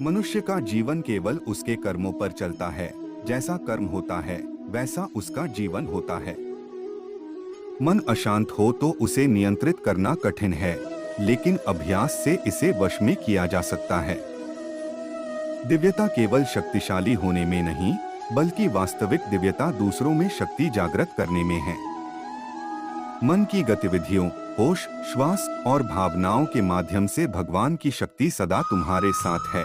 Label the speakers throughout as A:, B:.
A: मनुष्य का जीवन केवल उसके कर्मों पर चलता है। जैसा कर्म होता है वैसा उसका जीवन होता है। मन अशांत हो तो उसे नियंत्रित करना कठिन है, लेकिन अभ्यास से इसे वश में किया जा सकता है। दिव्यता केवल शक्तिशाली होने में नहीं, बल्कि वास्तविक दिव्यता दूसरों में शक्ति जागृत करने में है। मन की गतिविधियों, होश, श्वास और भावनाओं के माध्यम से भगवान की शक्ति सदा तुम्हारे साथ है।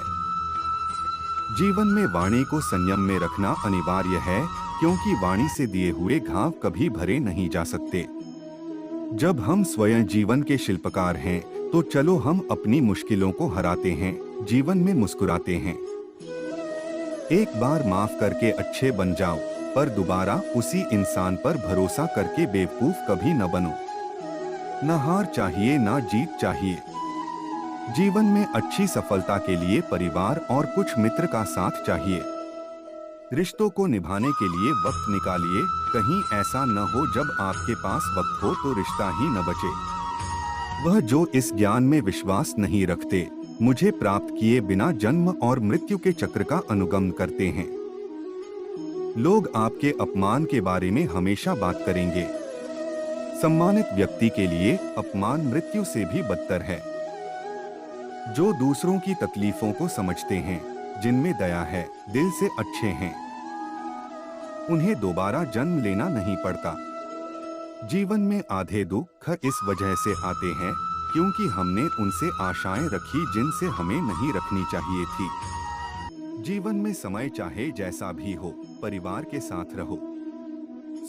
A: जीवन में वाणी को संयम में रखना अनिवार्य है, क्योंकि वाणी से दिए हुए घाव कभी भरे नहीं जा सकते। जब हम स्वयं जीवन के शिल्पकार हैं, तो चलो हम अपनी मुश्किलों को हराते हैं, जीवन में मुस्कुराते हैं। एक बार माफ करके अच्छे बन जाओ, पर दोबारा उसी इंसान पर भरोसा करके बेवकूफ कभी न बनो। न हार चाहिए न जीत चाहिए। जीवन में अच्छी सफलता के लिए परिवार और कुछ मित्र का साथ चाहिए। रिश्तों को निभाने के लिए वक्त निकालिए, कहीं ऐसा न हो जब आपके पास वक्त हो तो रिश्ता ही न बचे। वह जो इस ज्ञान में विश्वास नहीं रखते, मुझे प्राप्त किए बिना जन्म और मृत्यु के चक्र का अनुगमन करते हैं। लोग आपके अपमान के बारे में हमेशा बात करेंगे। सम्मानित व्यक्ति के लिए अपमान मृत्यु से भी बदतर है। जो दूसरों की तकलीफों को समझते हैं, जिनमें दया है, दिल से अच्छे हैं, उन्हें दोबारा जन्म लेना नहीं पड़ता। जीवन में आधे दुख इस वजह से आते हैं क्योंकि हमने उनसे आशाएं रखी जिनसे हमें नहीं रखनी चाहिए थी। जीवन में समय चाहे जैसा भी हो, परिवार के साथ रहो।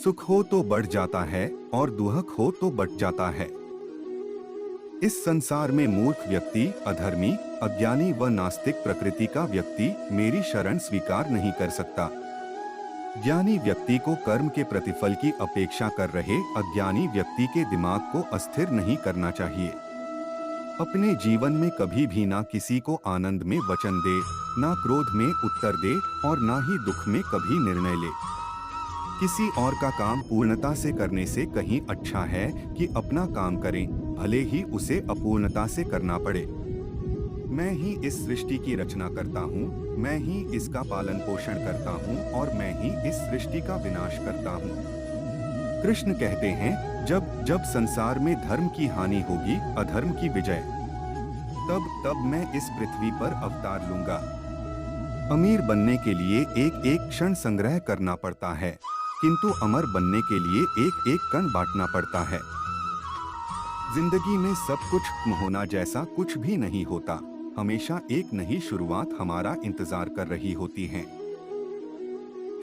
A: सुख हो तो बढ़ जाता है और दुख हो तो बट जाता है। इस संसार में मूर्ख व्यक्ति, अधर्मी, अज्ञानी व नास्तिक प्रकृति का व्यक्ति मेरी शरण स्वीकार नहीं कर सकता। ज्ञानी व्यक्ति को कर्म के प्रतिफल की अपेक्षा कर रहे अज्ञानी व्यक्ति के दिमाग को अस्थिर नहीं करना चाहिए। अपने जीवन में कभी भी ना किसी को आनंद में वचन दे, ना क्रोध में उत्तर दे और ना ही दुख में कभी निर्णय ले। किसी और का काम पूर्णता से करने से कहीं अच्छा है कि अपना काम करें, भले ही उसे अपूर्णता से करना पड़े। मैं ही इस सृष्टि की रचना करता हूँ, मैं ही इसका पालन पोषण करता हूँ और मैं ही इस सृष्टि का विनाश करता हूँ। कृष्ण कहते हैं, जब जब संसार में धर्म की हानि होगी, अधर्म की विजय, तब तब मैं इस पृथ्वी पर अवतार लूंगा। अमीर बनने के लिए एक एक क्षण संग्रह करना पड़ता है, किंतु अमर बनने के लिए एक एक कण बांटना पड़ता है। जिंदगी में सब कुछ होना जैसा कुछ भी नहीं होता। हमेशा एक नई शुरुआत हमारा इंतजार कर रही होती है।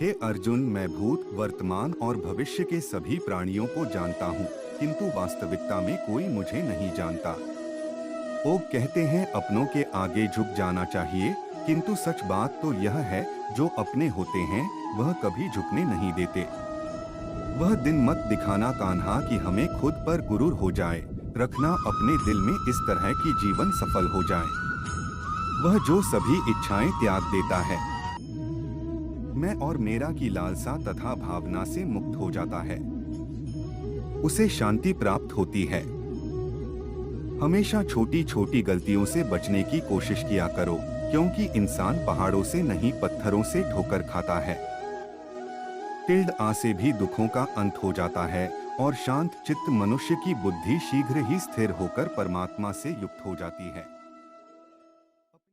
A: हे अर्जुन, मैं भूत, वर्तमान और भविष्य के सभी प्राणियों को जानता हूँ, किंतु वास्तविकता में कोई मुझे नहीं जानता। लोग कहते हैं अपनों के आगे झुक जाना चाहिए, किंतु सच बात तो यह है, जो अपने होते हैं वह कभी झुकने नहीं देते। वह दिन मत दिखाना कान्हा कि हमें खुद पर गुरूर हो जाए, रखना अपने दिल में इस तरह की जीवन सफल हो जाए। वह जो सभी इच्छाएं त्याग देता है, मैं और मेरा की लालसा तथा भावना से मुक्त हो जाता है, उसे शांति प्राप्त होती है। हमेशा छोटी छोटी गलतियों से बचने की कोशिश किया करो, क्योंकि इंसान पहाड़ों से नहीं पत्थरों से ठोकर खाता है। टिल्ड आ से भी दुखों का अंत हो जाता है और शांत चित्त मनुष्य की बुद्धि शीघ्र ही स्थिर होकर परमात्मा से युक्त हो जाती है।